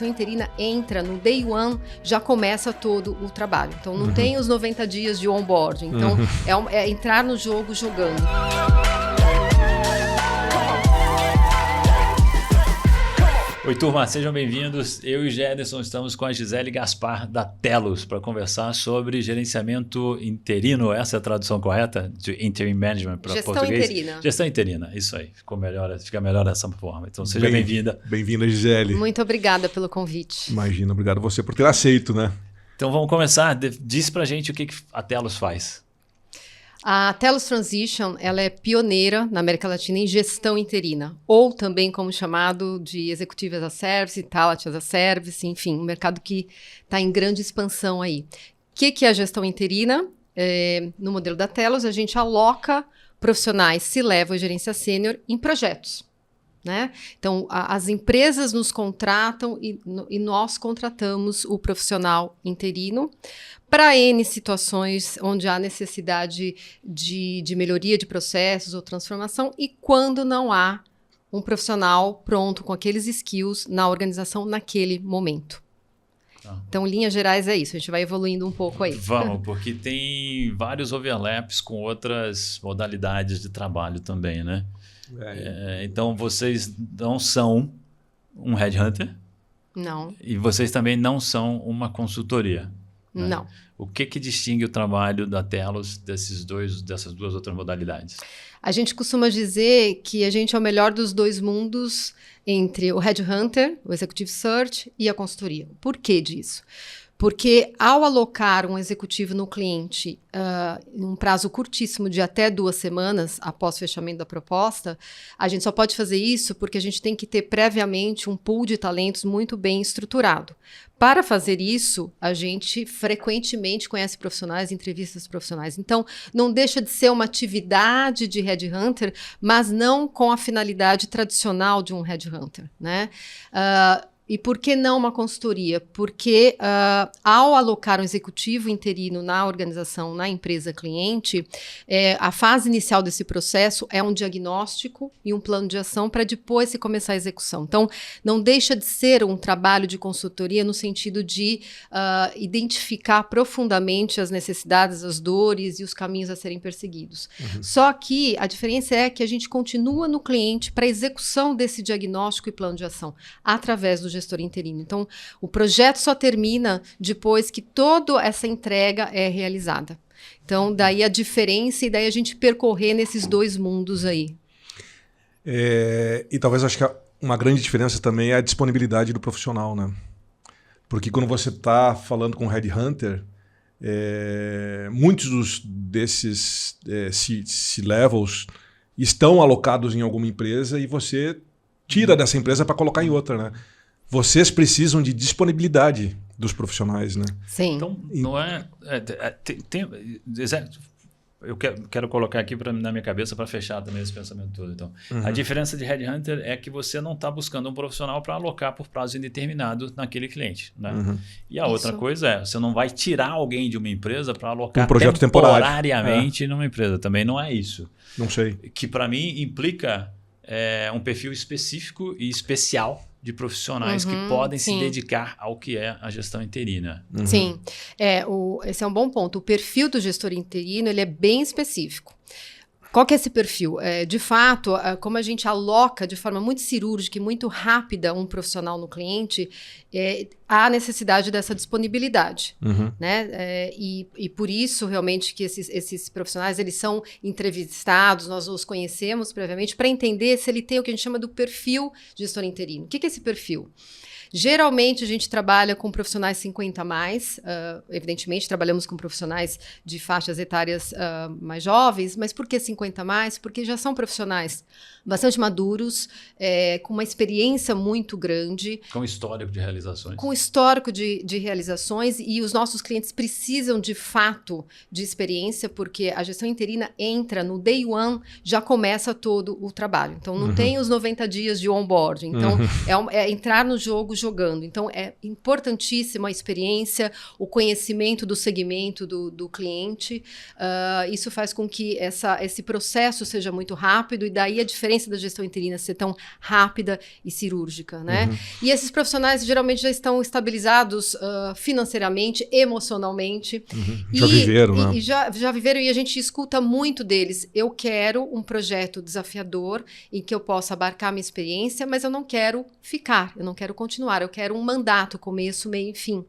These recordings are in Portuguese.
gestão interina entra no day one, já começa todo o trabalho. Então não tem os 90 dias de onboarding. Então é entrar no jogo jogando. Oi, turma, sejam bem-vindos. Eu e o Gederson estamos com a Gisele Gaspar da Telos para conversar sobre gerenciamento interino. Essa é a tradução correta de interim management para português? Gestão interina. Gestão interina, isso aí. Fica melhor dessa forma. Então seja bem-vinda. Bem-vinda, Gisele. Muito obrigada pelo convite. Imagina, obrigado a você por ter aceito, né? Então vamos começar. Diz pra gente o que a Telos faz. A Telos Transition, ela é pioneira na América Latina em gestão interina, ou também como chamado de Executive as a Service, Talent as a Service, enfim, um mercado que está em grande expansão aí. O que é a gestão interina? No modelo da Telos, a gente aloca profissionais C-level e gerência sênior em projetos. Né? Então, as empresas nos contratam e nós contratamos o profissional interino para N situações onde há necessidade de melhoria de processos ou transformação e quando não há um profissional pronto com aqueles skills na organização naquele momento. Então, em linhas gerais, é isso. A gente vai evoluindo um pouco aí. Vamos, porque tem vários overlaps com outras modalidades de trabalho também, né? Então, vocês não são um headhunter? Não. E vocês também não são uma consultoria? Né? Não. O que distingue o trabalho da Telos dessas duas outras modalidades? A gente costuma dizer que a gente é o melhor dos dois mundos entre o headhunter, o executive search e a consultoria. Por que disso? Porque ao alocar um executivo no cliente em um prazo curtíssimo de até 2 semanas após o fechamento da proposta, a gente só pode fazer isso porque a gente tem que ter previamente um pool de talentos muito bem estruturado. Para fazer isso, a gente frequentemente conhece profissionais, entrevistas profissionais. Então, não deixa de ser uma atividade de headhunter, mas não com a finalidade tradicional de um headhunter, né? E por que não uma consultoria? Porque ao alocar um executivo interino na organização, na empresa cliente, a fase inicial desse processo é um diagnóstico e um plano de ação para depois se começar a execução. Então, não deixa de ser um trabalho de consultoria no sentido de identificar profundamente as necessidades, as dores e os caminhos a serem perseguidos. Só que a diferença é que a gente continua no cliente para a execução desse diagnóstico e plano de ação, através do gestor interino. Então, o projeto só termina depois que toda essa entrega é realizada. Então, daí a diferença e daí a gente percorrer nesses dois mundos aí. E talvez acho que uma grande diferença também é a disponibilidade do profissional, né? Porque quando você está falando com um headhunter, muitos desses C-levels estão alocados em alguma empresa e você tira dessa empresa para colocar em outra, né? Vocês precisam de disponibilidade dos profissionais, né? Sim. Então, não eu quero colocar aqui na minha cabeça para fechar também esse pensamento todo. Então, a diferença de headhunter é que você não está buscando um profissional para alocar por prazo indeterminado naquele cliente, né? E a outra coisa você não vai tirar alguém de uma empresa para alocar um projeto temporariamente numa empresa. Também não é isso. Não sei. Que para mim implica um perfil específico e especial de profissionais que podem se dedicar ao que é a gestão interina. Sim, esse é um bom ponto. O perfil do gestor interino ele é bem específico. Qual que é esse perfil? De fato, como a gente aloca de forma muito cirúrgica e muito rápida um profissional no cliente, há necessidade dessa disponibilidade. Né? E por isso, realmente, que esses profissionais eles são entrevistados, nós os conhecemos previamente, para entender se ele tem o que a gente chama do perfil gestor interino. O que é esse perfil? Geralmente, a gente trabalha com profissionais 50 a mais. Evidentemente, trabalhamos com profissionais de faixas etárias mais jovens. Mas por que 50 a mais? Porque já são profissionais bastante maduros, com uma experiência muito grande. Com histórico de realizações. Com histórico de realizações. E os nossos clientes precisam, de fato, de experiência, porque a gestão interina entra no day one, já começa todo o trabalho. Então, não tem os 90 dias de onboarding. Então, é entrar no jogo jogando. Então, é importantíssima a experiência, o conhecimento do segmento do cliente. Isso faz com que esse processo seja muito rápido, e daí a diferença da gestão interina ser tão rápida e cirúrgica, né? E esses profissionais geralmente já estão estabilizados financeiramente, emocionalmente. Já viveram, né? E já viveram, e a gente escuta muito deles. Eu quero um projeto desafiador em que eu possa abarcar minha experiência, mas eu não quero ficar, eu não quero continuar, eu quero um mandato, começo, meio e fim.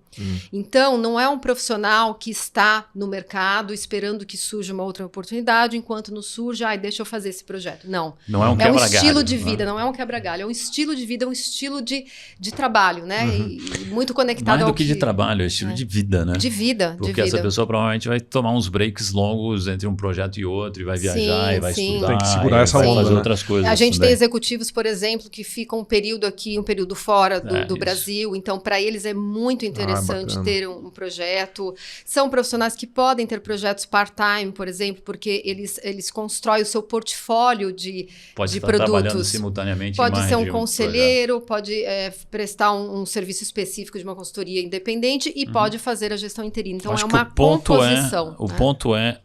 Então, não é um profissional que está no mercado esperando que surja uma outra oportunidade, enquanto não surge, deixa eu fazer esse projeto. Não. Não é um É um quebra-galho, estilo de né? vida, não é um quebra-galho, é um estilo de vida, é um estilo de trabalho, né? E muito conectado Mais ao do que de trabalho, é estilo de vida, né? De vida, Porque de vida. essa pessoa provavelmente vai tomar uns breaks longos entre um projeto e outro, e vai viajar, e vai estudar. Tem que segurar essa vai onda, fazer né? outras coisas. A gente também. tem executivos, por exemplo, que ficam um período aqui, um período fora do Brasil. Então, para eles é muito interessante ter um projeto. São profissionais que podem ter projetos part-time, por exemplo, porque eles constroem o seu portfólio de estar produtos. Trabalhando simultaneamente. Pode ser um de conselheiro, pode prestar um serviço específico de uma consultoria independente e pode fazer a gestão interina. Então, acho é uma que o ponto composição. O ponto é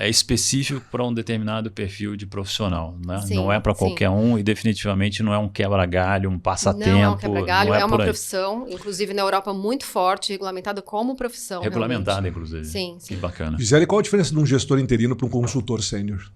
específico para um determinado perfil de profissional, né? Sim, não é para qualquer um, e definitivamente não é um quebra-galho, um passatempo. Não é um quebra-galho, é uma por aí. profissão, inclusive na Europa muito forte, regulamentada como profissão. Regulamentada, realmente. inclusive. Sim. Que bacana. Gisele, qual a diferença de um gestor interino para um consultor sênior?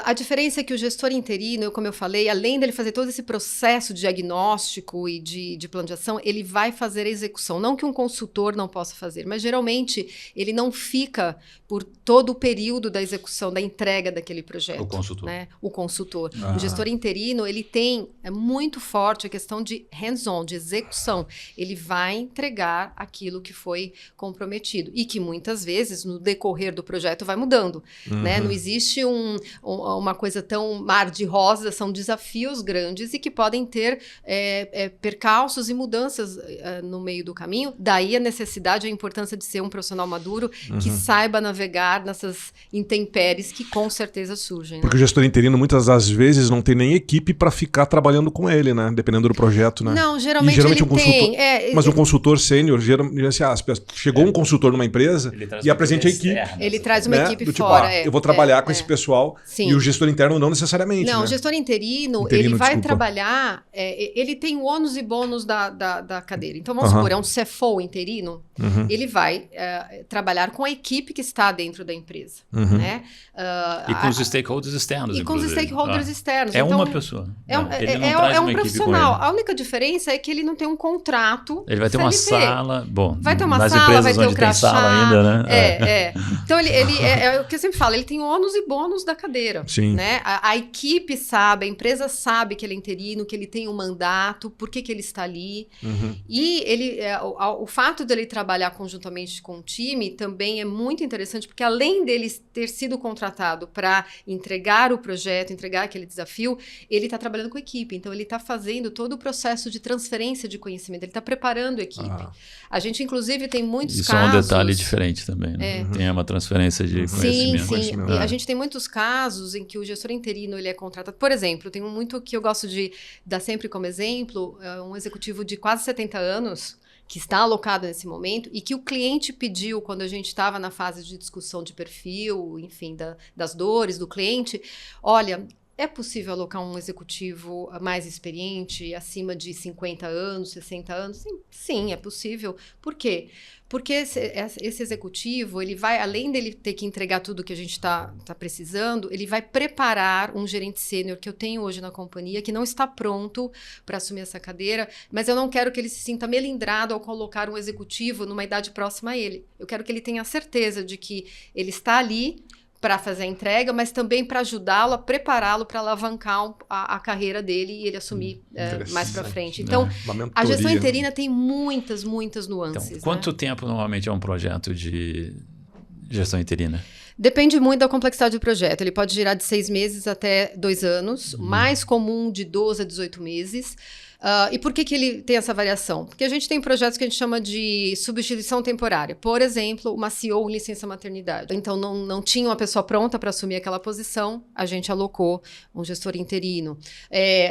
A diferença é que o gestor interino, como eu falei, além dele fazer todo esse processo diagnóstico e de plano de ação, ele vai fazer a execução. Não que um consultor não possa fazer, mas geralmente ele não fica por todo o período da execução, da entrega daquele projeto. O consultor. Né? O consultor. O gestor interino, ele tem muito forte a questão de hands-on, de execução. Ele vai entregar aquilo que foi comprometido e que muitas vezes, no decorrer do projeto, vai mudando. Né? Não existe uma coisa tão mar de rosa, são desafios grandes e que podem ter percalços e mudanças no meio do caminho. Daí a necessidade e a importância de ser um profissional maduro que saiba navegar nessas intempéries que com certeza surgem. Né? Porque o gestor interino muitas das vezes não tem nem equipe para ficar trabalhando com ele, né? Dependendo do projeto, né? Não, geralmente ele um consultor, tem. Mas um consultor sênior, chegou um consultor numa empresa e apresenta a equipe. Ele traz uma equipe do tipo, fora. eu vou trabalhar com esse pessoal. Sim. E o gestor interno não necessariamente. Não, né? o gestor interino ele vai trabalhar, ele tem o ônus e bônus da cadeira. Então, vamos supor, é um CFO interino, ele vai trabalhar com a equipe que está dentro da empresa. Né? E com os stakeholders externos. E com os stakeholders externos. É então, uma pessoa. É um profissional. A única diferença é que ele não tem um contrato. Ele vai ter uma sala. Bom, vai ter uma nas sala, empresas vai ter onde o crachá. tem sala ainda, né? Então, ele é o que eu sempre falo, ele tem o ônus e bônus da cadeira. Sim. Né? A equipe sabe, a empresa sabe que ele é interino, que ele tem um mandato, por que ele está ali. E o fato dele trabalhar conjuntamente com o time também é muito interessante, porque além dele ter sido contratado para entregar o projeto, entregar aquele desafio, ele está trabalhando com a equipe. Então, ele está fazendo todo o processo de transferência de conhecimento, ele está preparando a equipe. A gente, inclusive, tem muitos casos... Isso é um detalhe diferente também. Né? Tem uma transferência de conhecimento. Sim. A gente tem muitos casos em que o gestor interino ele é contratado. Por exemplo, tem muito que eu gosto de dar sempre como exemplo, um executivo de quase 70 anos que está alocado nesse momento e que o cliente pediu quando a gente estava na fase de discussão de perfil, enfim, das dores do cliente. Olha, é possível alocar um executivo mais experiente, acima de 50 anos, 60 anos? Sim, é possível. Por quê? Porque esse executivo, ele vai, além dele ter que entregar tudo que a gente está precisando, ele vai preparar um gerente sênior que eu tenho hoje na companhia, que não está pronto para assumir essa cadeira, mas eu não quero que ele se sinta melindrado ao colocar um executivo numa idade próxima a ele. Eu quero que ele tenha certeza de que ele está ali para fazer a entrega, mas também para ajudá-lo a prepará-lo para alavancar a carreira dele e ele assumir mais para frente. Então, a gestão interina tem muitas nuances. Então, quanto tempo normalmente é um projeto de gestão interina? Depende muito da complexidade do projeto. Ele pode girar de 6 meses até 2 anos, mais comum de 12 a 18 meses. E por que ele tem essa variação? Porque a gente tem projetos que a gente chama de substituição temporária. Por exemplo, uma CEO em licença maternidade. Então, não tinha uma pessoa pronta para assumir aquela posição, a gente alocou um gestor interino.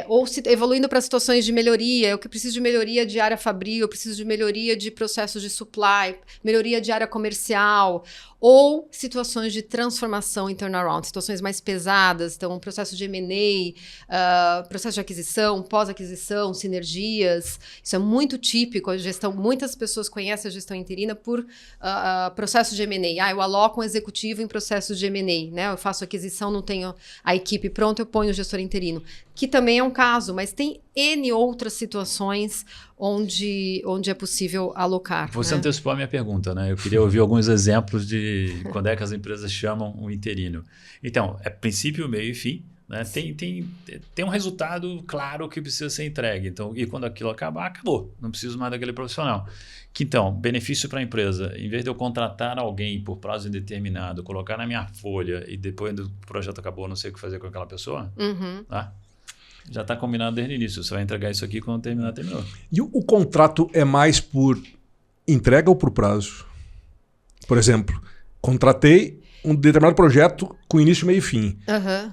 Ou evoluindo para situações de melhoria, eu que preciso de melhoria de área fabril, eu preciso de melhoria de processos de supply, melhoria de área comercial, ou situações de transformação em turnaround, situações mais pesadas, então processo de M&A, processo de aquisição, pós-aquisição, sinergias. Isso é muito típico, a gestão, muitas pessoas conhecem a gestão interina por processo de M&A. Eu aloco um executivo em processo de M&A, né? Eu faço aquisição, não tenho a equipe pronta, eu ponho o gestor interino, que também é um caso, mas tem N outras situações onde é possível alocar. Você antecipou a minha pergunta, né? Eu queria ouvir alguns exemplos de quando é que as empresas chamam um interino. Então, é princípio, meio e fim. Né? Tem um resultado claro que precisa ser entregue. Então, e quando aquilo acabar, acabou. Não preciso mais daquele profissional. Então, benefício para a empresa. Em vez de eu contratar alguém por prazo indeterminado, colocar na minha folha e depois do projeto acabou, não sei o que fazer com aquela pessoa, tá? Já está combinado desde o início. Você vai entregar isso aqui quando terminar, terminou. E o contrato é mais por entrega ou por prazo? Por exemplo, contratei um determinado projeto com início, meio e fim.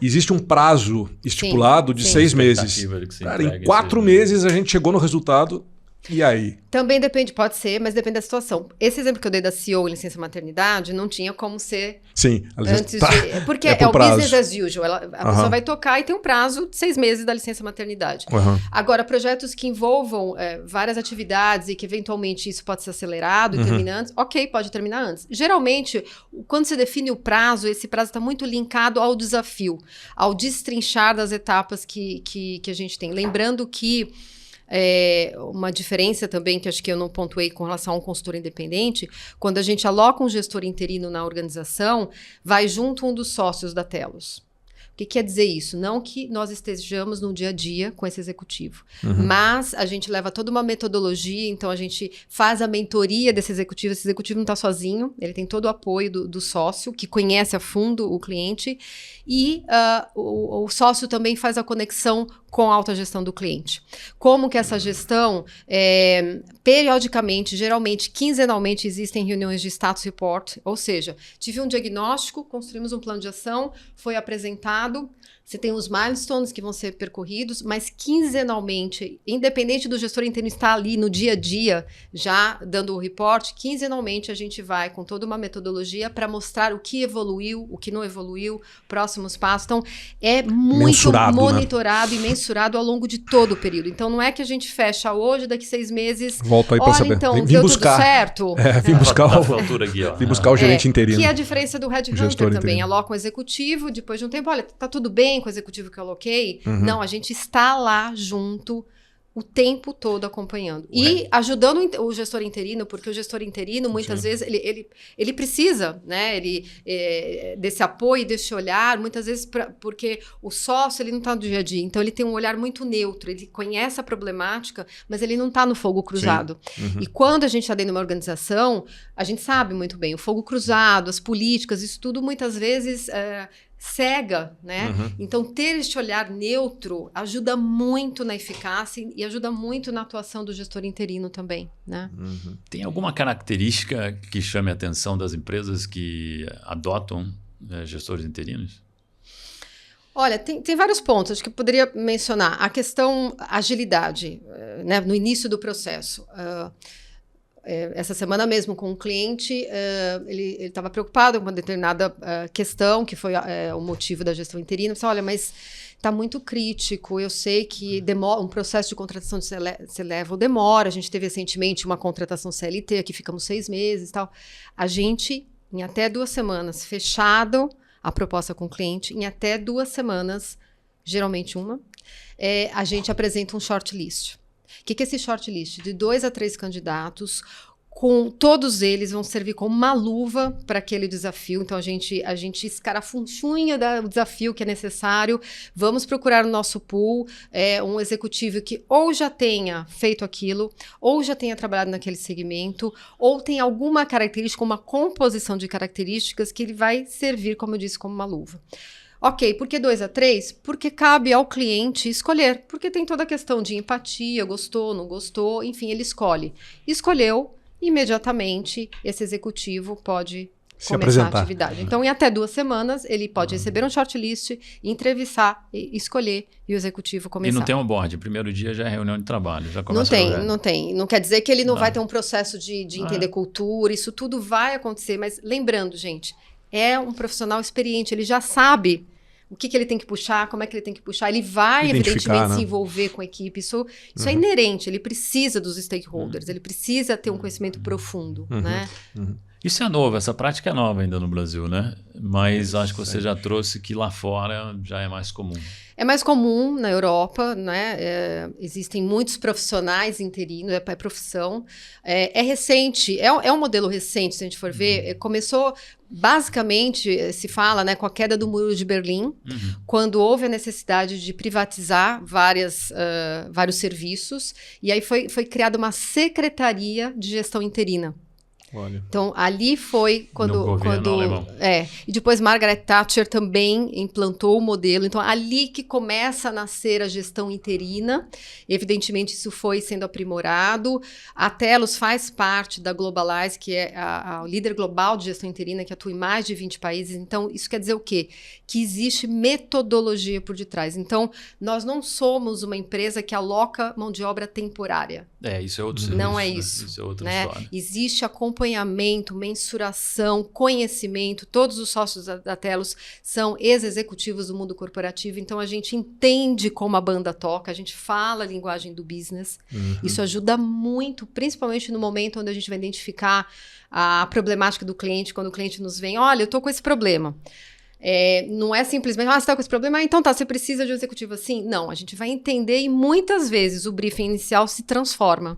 Existe um prazo estipulado de 6 meses. Cara, em 4 meses a gente chegou no resultado. E aí? Também depende, pode ser, mas depende da situação. Esse exemplo que eu dei da CEO em licença maternidade não tinha como ser antes de... Porque é o prazo. business as usual. A pessoa vai tocar e tem um prazo de 6 meses da licença maternidade. Agora, projetos que envolvam várias atividades e que eventualmente isso pode ser acelerado e terminar antes, ok, pode terminar antes. Geralmente, quando se define o prazo, esse prazo está muito linkado ao desafio, ao destrinchar das etapas que a gente tem. Lembrando que uma diferença também, que acho que eu não pontuei com relação a um consultor independente, quando a gente aloca um gestor interino na organização, vai junto um dos sócios da Telos. O que quer dizer isso? Não que nós estejamos no dia a dia com esse executivo, mas a gente leva toda uma metodologia, então a gente faz a mentoria desse executivo. Esse executivo não está sozinho, ele tem todo o apoio do sócio, que conhece a fundo o cliente, e o sócio também faz a conexão com a alta gestão do cliente. Como que essa gestão, periodicamente, geralmente, quinzenalmente, existem reuniões de status report, ou seja, tive um diagnóstico, construímos um plano de ação, foi apresentado, você tem os milestones que vão ser percorridos, mas quinzenalmente, independente do gestor interno estar ali no dia a dia, já dando o report, quinzenalmente a gente vai com toda uma metodologia para mostrar o que evoluiu, o que não evoluiu, próximos passos. Então, é muito mensurado, monitorado, né? E mensurado ao longo de todo o período. Então, não é que a gente fecha hoje, daqui 6 meses... Volta aí para saber. Então, vim deu buscar. tudo certo. Vim buscar vim buscar o gerente interino. Que é a diferença do Red Hunter também. Aloca um executivo, depois de um tempo, olha, tá tudo bem com o executivo que eu aloquei? Não, a gente está lá junto o tempo todo acompanhando. E ajudando o gestor interino, porque o gestor interino, muitas vezes, ele precisa, né? Desse apoio, desse olhar, muitas vezes porque o sócio, ele não está no dia a dia. Então, ele tem um olhar muito neutro, ele conhece a problemática, mas ele não está no fogo cruzado. E quando a gente está dentro de uma organização, a gente sabe muito bem, o fogo cruzado, as políticas, isso tudo muitas vezes... cega, né? Então, ter este olhar neutro ajuda muito na eficácia e ajuda muito na atuação do gestor interino também, né? Tem alguma característica que chame a atenção das empresas que adotam gestores interinos? Olha, tem vários pontos, acho que eu poderia mencionar. A questão agilidade, né? No início do processo. Essa semana mesmo com um cliente, ele estava preocupado com uma determinada questão, que foi o motivo da gestão interina. Disse, olha, mas está muito crítico, eu sei que um processo de contratação de C-Level demora, a gente teve recentemente uma contratação CLT, aqui ficamos 6 meses e tal. A gente, em até 2 semanas, fechado a proposta com o cliente, em até 2 semanas, geralmente uma, a gente apresenta um shortlist. O que é esse shortlist? De 2 a 3 candidatos, com todos eles vão servir como uma luva para aquele desafio. Então, a gente escarafunchunha o desafio que é necessário. Vamos procurar no nosso pool um executivo que ou já tenha feito aquilo, ou já tenha trabalhado naquele segmento, ou tem alguma característica, uma composição de características que ele vai servir, como eu disse, como uma luva. Ok, por que 2 a 3? Porque cabe ao cliente escolher. Porque tem toda a questão de empatia, gostou, não gostou, enfim, ele escolhe. Escolheu, imediatamente esse executivo pode Se começar apresentar. a atividade. Então, em até 2 semanas, ele pode receber um shortlist, entrevistar, escolher e o executivo começar. E não tem um board. Primeiro dia já é reunião de trabalho. Já Não começa tem, a não tem. Não quer dizer que ele não Não. vai ter um processo de entender cultura, isso tudo vai acontecer. Mas lembrando, gente, é um profissional experiente, ele já sabe o que ele tem que puxar, como é que ele tem que puxar. Ele vai, Identificar, evidentemente, né? se envolver com a equipe. Isso é inerente, ele precisa dos stakeholders, ele precisa ter um conhecimento profundo, né? Isso é novo, essa prática é nova ainda no Brasil, né? Mas acho que você já trouxe que lá fora já é mais comum. É mais comum na Europa, né? Existem muitos profissionais interinos, é profissão. É recente, é um modelo recente, se a gente for ver. Começou, basicamente, se fala, né, com a queda do Muro de Berlim, quando houve a necessidade de privatizar vários serviços, e aí foi criada uma secretaria de gestão interina. Olha. Então, ali foi No governo alemão. E depois Margaret Thatcher também implantou o modelo. Então, ali que começa a nascer a gestão interina. Evidentemente, isso foi sendo aprimorado. A Telos faz parte da Globalize, que é a líder global de gestão interina, que atua em mais de 20 países. Então, isso quer dizer o quê? Que existe metodologia por detrás. Então, nós não somos uma empresa que aloca mão de obra temporária. Isso é outro serviço. Não é né? isso. Isso é outra Né? história. Existe acompanhamento, mensuração, conhecimento. Todos os sócios da Telos são ex-executivos do mundo corporativo, então a gente entende como a banda toca, a gente fala a linguagem do business. Isso ajuda muito, principalmente no momento onde a gente vai identificar a problemática do cliente, quando o cliente nos vem, olha, eu estou com esse problema. Não é simplesmente, você está com esse problema, então tá, você precisa de um executivo assim? Não, a gente vai entender e muitas vezes o briefing inicial se transforma.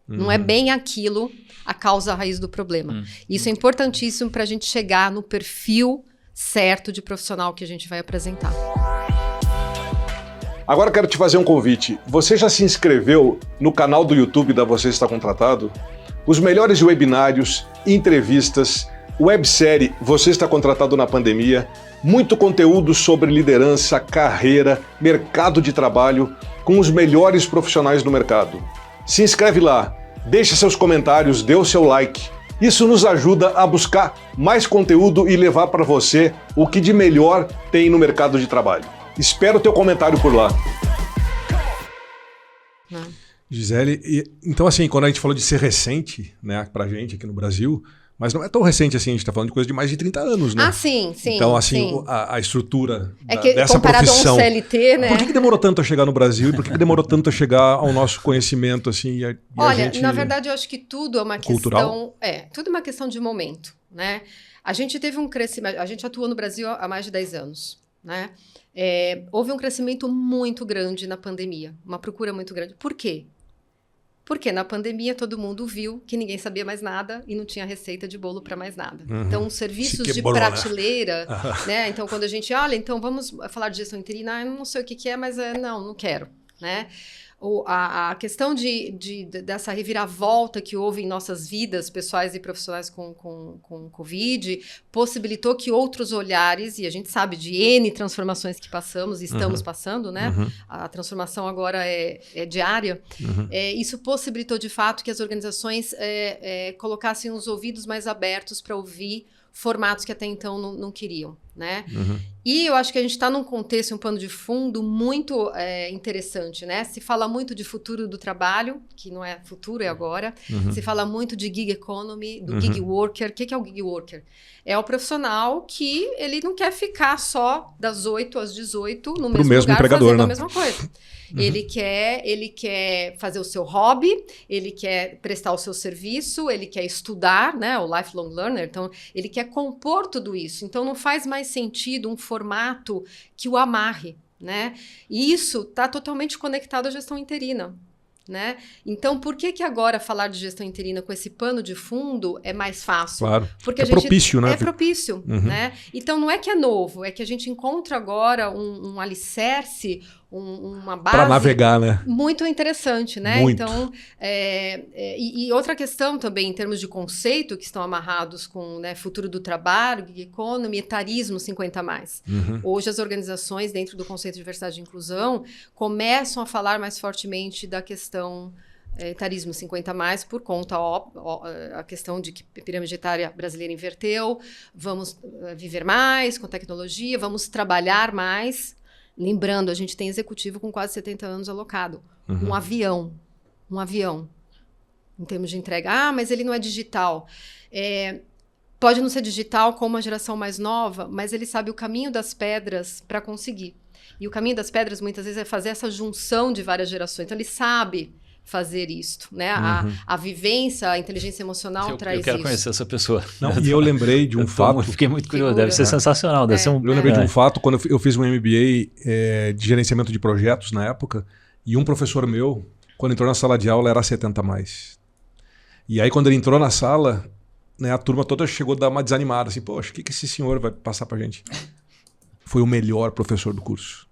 Não é bem aquilo a causa raiz do problema. Isso é importantíssimo para a gente chegar no perfil certo de profissional que a gente vai apresentar. Agora quero te fazer um convite. Você já se inscreveu no canal do YouTube da Você Está Contratado? Os melhores webinários, entrevistas, websérie Você Está Contratado na Pandemia, muito conteúdo sobre liderança, carreira, mercado de trabalho, com os melhores profissionais do mercado. Se inscreve lá, deixa seus comentários, dê o seu like. Isso nos ajuda a buscar mais conteúdo e levar para você o que de melhor tem no mercado de trabalho. Espero o teu comentário por lá. Gisele, então assim, quando a gente falou de ser recente, né, pra gente aqui no Brasil, mas não é tão recente assim, a gente está falando de coisa de mais de 30 anos, né? Ah, sim. Então, assim, sim. a estrutura Que, dessa comparado profissão... a um CLT, né? Por que demorou tanto a chegar no Brasil e por que demorou tanto a chegar ao nosso conhecimento, assim, Olha, gente... na verdade, eu acho que tudo é uma cultural? questão... tudo é uma questão de momento, né? A gente teve um crescimento... A gente atua no Brasil há mais de 10 anos, né? Houve um crescimento muito grande na pandemia, uma procura muito grande. Por quê? Porque na pandemia todo mundo viu que ninguém sabia mais nada e não tinha receita de bolo para mais nada. Então, os serviços de prateleira, né? Então, quando a gente olha, então vamos falar de gestão interina, eu não sei o que é, mas não quero, né? A questão dessa reviravolta que houve em nossas vidas pessoais e profissionais com Covid possibilitou que outros olhares, e a gente sabe de N transformações que passamos e estamos passando, né? A transformação agora é diária. Isso possibilitou, de fato, que as organizações colocassem os ouvidos mais abertos para ouvir formatos que até então não queriam, né? E eu acho que a gente está num contexto, um pano de fundo muito interessante, né? Se fala muito de futuro do trabalho, que não é futuro, é agora. Se fala muito de gig economy, do gig worker. O que é o gig worker? É o profissional que ele não quer ficar só das 8 às 18 no mesmo lugar fazendo a mesma coisa. Ele quer fazer o seu hobby, ele quer prestar o seu serviço, ele quer estudar, né? O lifelong learner. Então, ele quer compor tudo isso. Então, não faz mais sentido um formato que o amarre, né? E isso está totalmente conectado à gestão interina. né? Então, por que agora falar de gestão interina com esse pano de fundo é mais fácil? Claro. Porque é propício, né? É propício, né? Então, não é que é novo, é que a gente encontra agora um alicerce, uma base... Para navegar, né? Muito interessante, né? Muito. Então, e outra questão também, em termos de conceito, que estão amarrados com, né, futuro do trabalho, gig economy, etarismo 50+. Hoje, as organizações, dentro do conceito de diversidade e inclusão, começam a falar mais fortemente da questão etarismo 50+, por conta a questão de que a pirâmide etária brasileira inverteu, vamos viver mais com tecnologia, vamos trabalhar mais. Lembrando, a gente tem executivo com quase 70 anos alocado. Um avião, em termos de entrega. Mas ele não é digital. Pode não ser digital como a geração mais nova, mas ele sabe o caminho das pedras para conseguir. E o caminho das pedras, muitas vezes, é fazer essa junção de várias gerações. Então, ele sabe fazer isto, né? A vivência, a inteligência emocional traz isso. Eu quero conhecer essa pessoa. Não, e eu lembrei de um fato... Fiquei muito curioso, deve ser sensacional. Deve ser eu lembrei de um fato, quando eu fiz um MBA de gerenciamento de projetos na época, e um professor meu, quando entrou na sala de aula, era 70+. E aí, quando ele entrou na sala, né, a turma toda chegou a dar uma desanimada, assim, poxa, o que esse senhor vai passar pra gente? Foi o melhor professor do curso.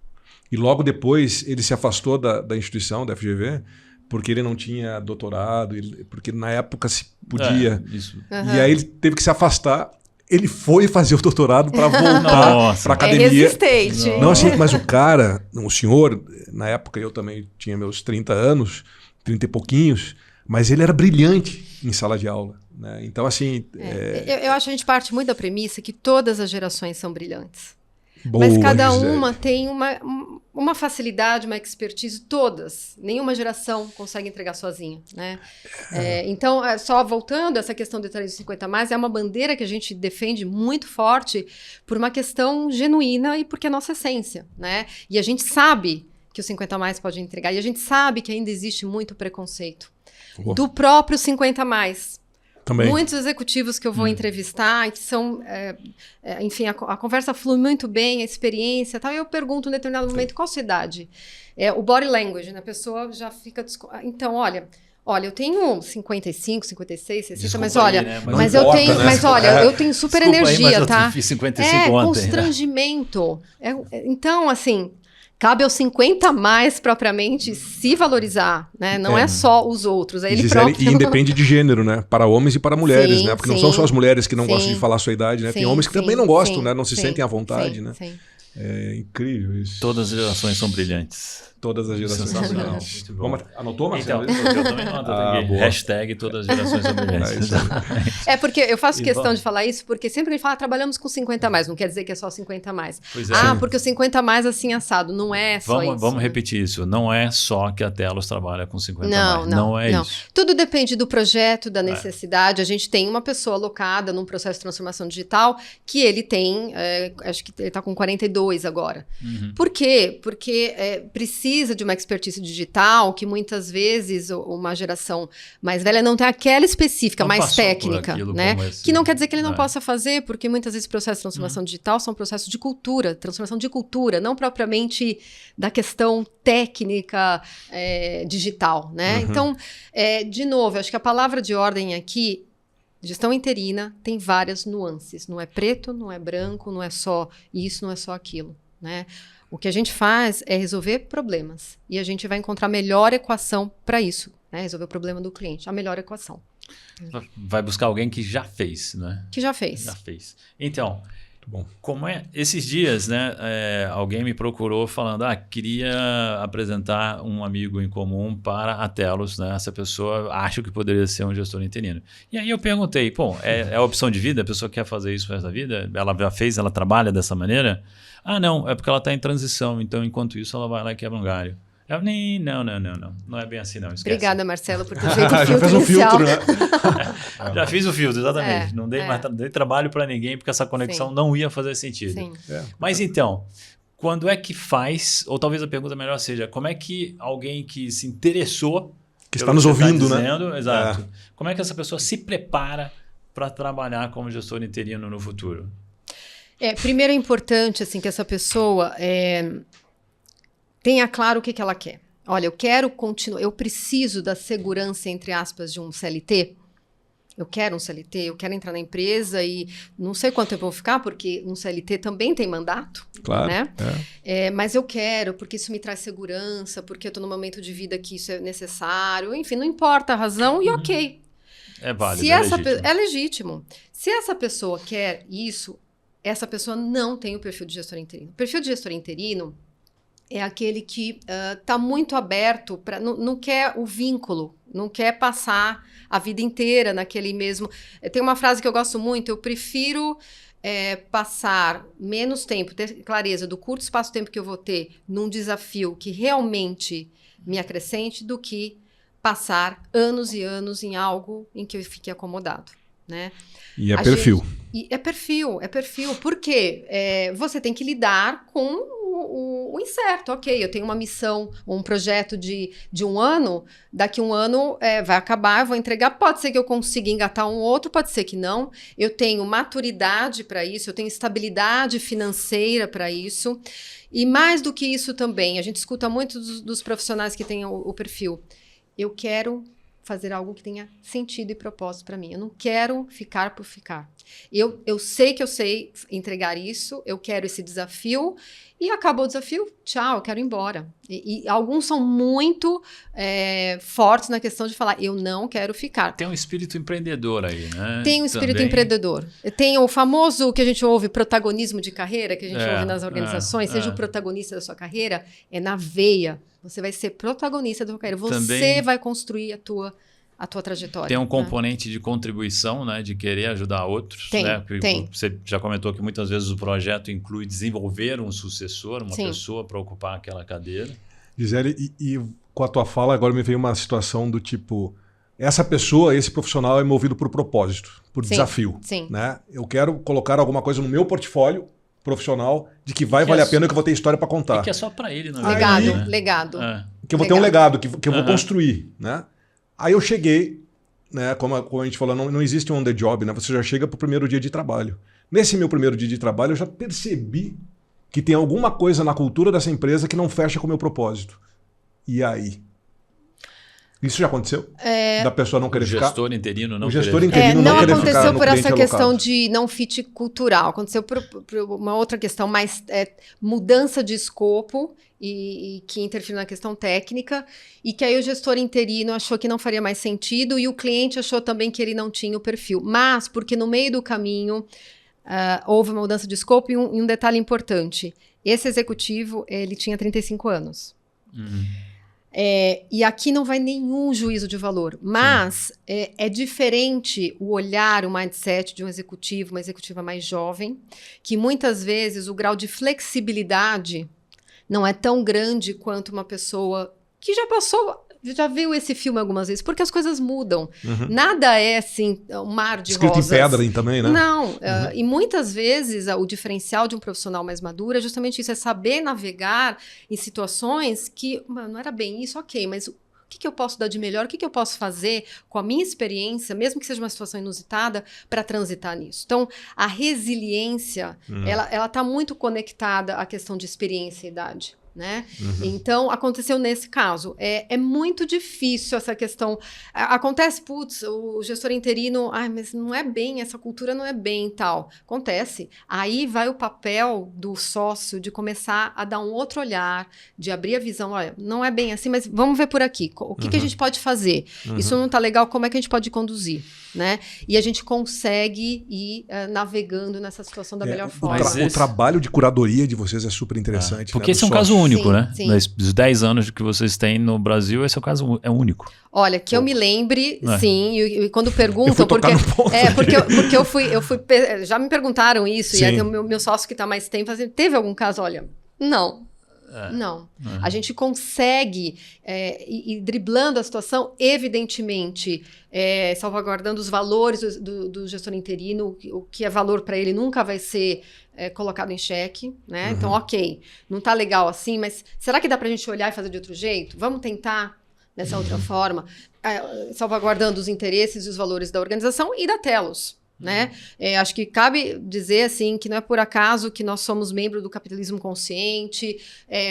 E logo depois ele se afastou da instituição, da FGV, porque ele não tinha doutorado, porque na época se podia. E aí ele teve que se afastar. Ele foi fazer o doutorado para voltar para a academia. É resistente. Não, assim, mas o cara, o senhor, na época eu também tinha meus 30 anos, 30 e pouquinhos, mas ele era brilhante em sala de aula. Né? Então, assim... Eu acho que a gente parte muito da premissa que todas as gerações são brilhantes. Boa, mas cada Gisele. uma tem uma facilidade, uma expertise, todas. Nenhuma geração consegue entregar sozinha, né? Então, só voltando, essa questão do etarismo 50+, é uma bandeira que a gente defende muito forte por uma questão genuína e porque é a nossa essência, né? E a gente sabe que o 50+ pode entregar, e a gente sabe que ainda existe muito preconceito. Do próprio 50+. Também. Muitos executivos que eu vou entrevistar, que são, enfim, a conversa flui muito bem, a experiência e tal, e eu pergunto em determinado momento, qual a sua idade? O body language, né? A pessoa já fica... Então, olha, eu tenho 55, 56, 60, Desculpa mas olha, aí, né? mas Não eu importa, tenho, né? mas olha, eu tenho super Desculpa energia, aí, mas tá? eu fiz 55 ontem. Constrangimento. Então, assim, cabe aos 50+ propriamente se valorizar, né? Não é só os outros, é ele Gisele, próprio. E independe de gênero, né? Para homens e para mulheres, né? Porque não são só as mulheres que não gostam de falar a sua idade, né? Tem homens que também não gostam, né? Não se sentem à vontade, né? Sim. É incrível isso. Todas as gerações são brilhantes. Todas as gerações são Sensacional. brilhantes. Muito bom. Anotou, Marcelo? Então, eu também noto aqui. boa. Hashtag todas as gerações são brilhantes. Porque eu faço questão de falar isso, porque sempre a gente fala, trabalhamos com 50+, não quer dizer que é só 50+. Pois é. Porque o 50+ assim assado, não é só isso. Vamos repetir isso, não é só que a Telos trabalha com 50+. Não é isso. Tudo depende do projeto, da necessidade. A gente tem uma pessoa alocada num processo de transformação digital que ele tem, acho que ele está com 42 agora. Por quê? Porque precisa de uma expertise digital que muitas vezes uma geração mais velha não tem aquela específica, Não mais passou por técnica, aquilo né? como esse- Que não quer dizer que ele não possa fazer, porque muitas vezes processos de transformação digital são processos de cultura, transformação de cultura, não propriamente da questão técnica digital, né? Então, de novo, eu acho que a palavra de ordem aqui, gestão interina, tem várias nuances. Não é preto, não é branco, não é só isso, não é só aquilo, né? O que a gente faz é resolver problemas. E a gente vai encontrar a melhor equação para isso. Né? Resolver o problema do cliente. A melhor equação. Vai buscar alguém que já fez, né? Que já fez. Já fez. Então, Bom. como é? Esses dias, né? Alguém me procurou falando, queria apresentar um amigo em comum para a Telos, né? Essa pessoa acho que poderia ser um gestor interino. E aí eu perguntei, é a opção de vida? A pessoa quer fazer isso para essa vida? Ela já fez, ela trabalha dessa maneira? Não, é porque ela está em transição, então enquanto isso ela vai lá e quebra um galho. Não é bem assim não, esquece. Obrigada, Marcelo, por ter feito o filtro Já fez um inicial. filtro, né? Já fiz o filtro, exatamente. Não dei trabalho para ninguém porque essa conexão não ia fazer sentido. Sim. Mas então, quando é que faz, ou talvez a pergunta melhor seja, como é que alguém que se interessou... Que está nos ouvindo, né? Exato. Como é que essa pessoa se prepara para trabalhar como gestor interino no futuro? Primeiro é importante assim, que essa pessoa tenha claro o que ela quer. Olha, eu quero continuar, eu preciso da segurança, entre aspas, de um CLT. Eu quero um CLT, eu quero entrar na empresa e não sei quanto tempo eu vou ficar, porque um CLT também tem mandato, Claro, né? Mas eu quero, porque isso me traz segurança, porque eu estou num momento de vida que isso é necessário. Enfim, não importa a razão e ok. É válido, Se é essa legítimo. É legítimo. Se essa pessoa quer isso, essa pessoa não tem o perfil de gestor interino. O perfil de gestor interino é aquele que está muito aberto, não quer o vínculo, não quer passar a vida inteira naquele mesmo... Tem uma frase que eu gosto muito, eu prefiro passar menos tempo, ter clareza do curto espaço de tempo que eu vou ter num desafio que realmente me acrescente, do que passar anos e anos em algo em que eu fique acomodado, né? E é perfil. É perfil. Por quê? Você tem que lidar com o incerto. Ok, eu tenho uma missão, um projeto de 1 ano, daqui 1 ano vai acabar, eu vou entregar. Pode ser que eu consiga engatar um outro, pode ser que não. Eu tenho maturidade para isso, eu tenho estabilidade financeira para isso. E mais do que isso também, a gente escuta muito dos profissionais que têm o perfil. Eu quero fazer algo que tenha sentido e propósito para mim. Eu não quero ficar por ficar. Eu sei que eu sei entregar isso, eu quero esse desafio, e acabou o desafio, tchau, eu quero ir embora. E alguns são muito fortes na questão de falar, eu não quero ficar. Tem um espírito empreendedor aí, né? Tem um espírito também. empreendedor. Tem o famoso que a gente ouve, protagonismo de carreira, que a gente ouve nas organizações, seja o protagonista da sua carreira, é na veia. Você vai ser protagonista da sua carreira. Você Também vai construir a tua trajetória. Tem um componente de contribuição, né? De querer ajudar outros. Tem, né? tem. Você já comentou que muitas vezes o projeto inclui desenvolver um sucessor, uma Sim. pessoa para ocupar aquela cadeira. Gisele, e com a tua fala agora me veio uma situação do tipo, essa pessoa, esse profissional é movido por propósito, por desafio. Sim. Né? Eu quero colocar alguma coisa no meu portfólio profissional de que vai valer a pena, que eu vou ter história para contar. E que é só para ele, na Legado, verdade. Né? legado. Que eu vou ter um legado, que eu vou construir, né? Aí eu cheguei, né? Como a gente falou, não existe um on the job, né? Você já chega pro primeiro dia de trabalho. Nesse meu primeiro dia de trabalho, eu já percebi que tem alguma coisa na cultura dessa empresa que não fecha com o meu propósito. E aí? Isso já aconteceu? Da pessoa não querer ficar? O gestor interino não O gestor querer interino não querer ficar aconteceu no por essa cliente questão alocado. de não fit cultural. Aconteceu por uma outra questão, mais mudança de escopo e que interferiu na questão técnica, e que aí o gestor interino achou que não faria mais sentido e o cliente achou também que ele não tinha o perfil. Mas porque no meio do caminho houve uma mudança de escopo e um detalhe importante. Esse executivo, ele tinha 35 anos. E aqui não vai nenhum juízo de valor, mas é diferente o olhar, o mindset de um executivo, uma executiva mais jovem, que muitas vezes o grau de flexibilidade não é tão grande quanto uma pessoa que já viu esse filme algumas vezes, porque as coisas mudam. Nada é assim, um mar de Escrito rosas. em pedra também, né? Não, e muitas vezes o diferencial de um profissional mais maduro é justamente isso, é saber navegar em situações que, não era bem isso, ok, mas o que eu posso dar de melhor, o que eu posso fazer com a minha experiência, mesmo que seja uma situação inusitada, para transitar nisso. Então, a resiliência, ela está muito conectada à questão de experiência e idade. Né? Então, aconteceu nesse caso. É muito difícil essa questão. Acontece, o gestor interino, mas não é bem, essa cultura não é bem e tal. Acontece. Aí vai o papel do sócio de começar a dar um outro olhar, de abrir a visão. Olha, não é bem assim, mas vamos ver por aqui. O que a gente pode fazer? Isso não está legal, como é que a gente pode conduzir? Né? E a gente consegue ir navegando nessa situação da melhor forma. O trabalho de curadoria de vocês é super interessante. Porque né? esse é um caso único, né? Sim. Dos 10 anos que vocês têm no Brasil, esse é o caso único. Olha, que eu me lembre, sim, e quando perguntam, eu fui tocar no ponto porque eu fui, já me perguntaram isso, sim. E aí o meu sócio que está mais tempo, teve algum caso? Olha, não. Não. A gente consegue ir driblando a situação, evidentemente, salvaguardando os valores do gestor interino, o que é valor para ele nunca vai ser colocado em xeque, né? Então, ok, não está legal assim, mas será que dá para a gente olhar e fazer de outro jeito? Vamos tentar dessa outra forma, salvaguardando os interesses e os valores da organização e da Telos. Né? Acho que cabe dizer assim, que não é por acaso que nós somos membros do Capitalismo Consciente,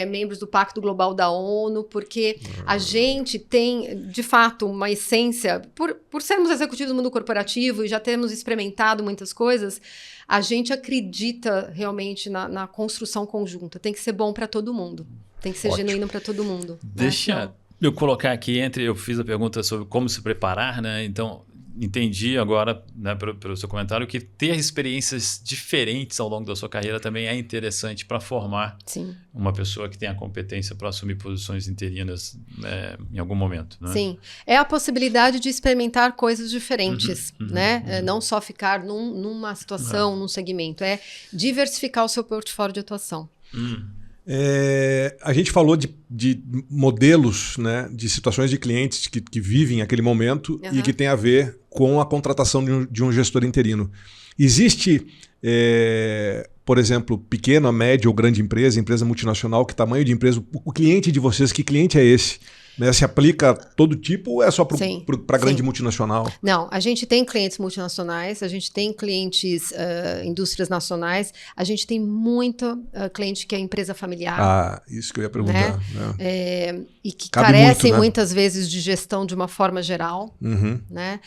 membros do Pacto Global da ONU, porque a gente tem, de fato, uma essência, por sermos executivos do mundo corporativo e já termos experimentado muitas coisas, a gente acredita realmente na construção conjunta. Tem que ser bom para todo mundo, tem que ser genuíno para todo mundo. Deixa eu colocar aqui, eu fiz a pergunta sobre como se preparar, né? Então, entendi agora, né, pelo seu comentário, que ter experiências diferentes ao longo da sua carreira também é interessante para formar uma pessoa que tenha a competência para assumir posições interinas, né, em algum momento. Né? Sim, é a possibilidade de experimentar coisas diferentes, né? Não só ficar numa situação, num segmento, é diversificar o seu portfólio de atuação. A gente falou de modelos, né, de situações de clientes que vivem aquele momento e que tem a ver com a contratação de um gestor interino. Existe, por exemplo, pequena, média ou grande empresa multinacional, que tamanho de empresa, o cliente de vocês, que cliente é esse? Né? Se aplica a todo tipo ou é só para grande multinacional? Não, a gente tem clientes multinacionais, a gente tem clientes, indústrias nacionais, a gente tem muito cliente que é empresa familiar. Isso que eu ia perguntar. Né? E que carecem muitas vezes de gestão de uma forma geral. Né?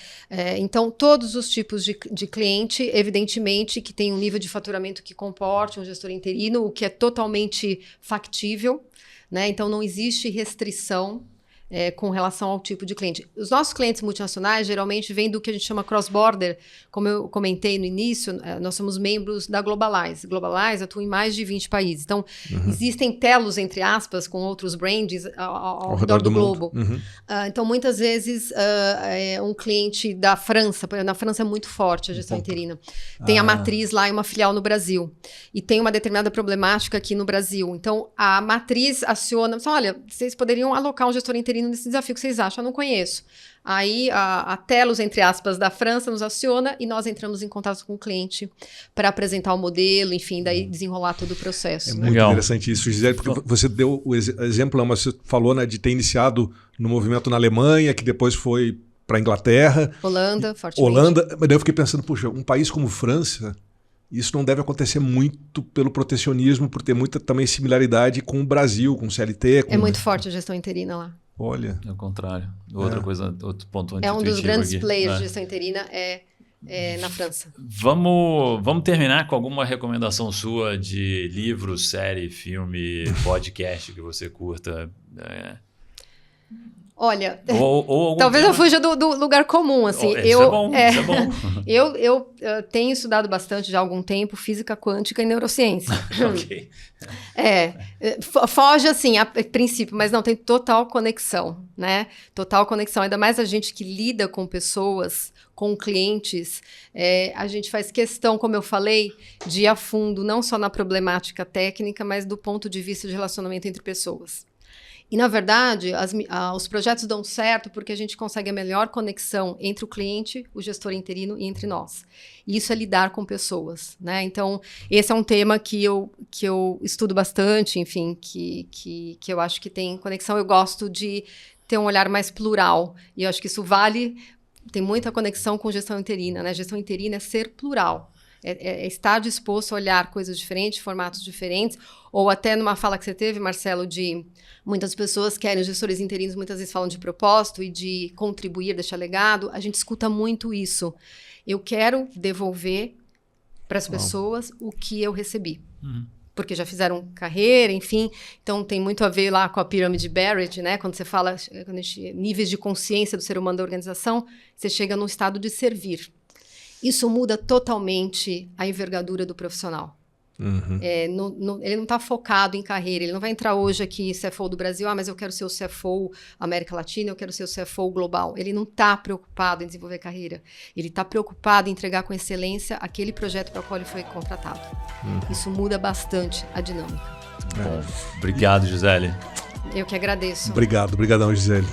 Então, todos os tipos de cliente, evidentemente, que tem um nível de faturamento que comporte um gestor interino, o que é totalmente factível. Né? Então, não existe restrição com relação ao tipo de cliente. Os nossos clientes multinacionais geralmente vêm do que a gente chama cross-border. Como eu comentei no início, nós somos membros da Globalize. Globalize atua em mais de 20 países. Então, existem telos, entre aspas, com outros brands ao redor do globo. Então, muitas vezes, um cliente da França, na França é muito forte a gestão interina, tem a matriz lá e uma filial no Brasil. E tem uma determinada problemática aqui no Brasil. Então, a matriz aciona, olha, vocês poderiam alocar um gestor interino nesse desafio que vocês acham, eu não conheço. Aí a Telos, entre aspas, da França nos aciona e nós entramos em contato com o cliente para apresentar o modelo, enfim, daí desenrolar todo o processo. É muito interessante isso, Gisele, porque você deu o exemplo, mas você falou, né, de ter iniciado no movimento na Alemanha, que depois foi para a Inglaterra. Holanda, fortemente. Mas daí eu fiquei pensando, puxa, um país como França, isso não deve acontecer muito pelo protecionismo, por ter muita também similaridade com o Brasil, com o CLT. É muito forte a gestão interina lá. Olha. É o contrário. Outro ponto intuitivo. É um dos grandes players de gestão interina na França. Vamos terminar com alguma recomendação sua de livro, série, filme, podcast que você curta. Olha, talvez eu fuja do lugar comum, assim. Isso é bom. Eu tenho estudado bastante já há algum tempo física quântica e neurociência. Ok. Foge, assim, a princípio, mas não, tem total conexão, né? Total conexão. Ainda mais a gente que lida com pessoas, com clientes, a gente faz questão, como eu falei, de ir a fundo, não só na problemática técnica, mas do ponto de vista de relacionamento entre pessoas. E, na verdade, os projetos dão certo porque a gente consegue a melhor conexão entre o cliente, o gestor interino e entre nós. E isso é lidar com pessoas, né? Então, esse é um tema que eu estudo bastante, enfim, que eu acho que tem conexão. Eu gosto de ter um olhar mais plural. E eu acho que isso tem muita conexão com gestão interina, né? Gestão interina é ser plural. É estar disposto a olhar coisas diferentes, formatos diferentes, ou até numa fala que você teve, Marcelo, de muitas pessoas querem, os gestores interinos muitas vezes falam de propósito e de contribuir, deixar legado. A gente escuta muito isso. Eu quero devolver para as pessoas o que eu recebi. Porque já fizeram carreira, enfim. Então, tem muito a ver lá com a pirâmide Barrett, né? Quando você fala níveis de consciência do ser humano da organização, você chega num estado de servir. Isso muda totalmente a envergadura do profissional. Ele não está focado em carreira, ele não vai entrar hoje aqui CFO do Brasil, mas eu quero ser o CFO América Latina, eu quero ser o CFO global. Ele não está preocupado em desenvolver carreira, ele está preocupado em entregar com excelência aquele projeto para o qual ele foi contratado. Isso muda bastante a dinâmica. Bom, obrigado, Gisele. Eu que agradeço. Obrigadão, Gisele.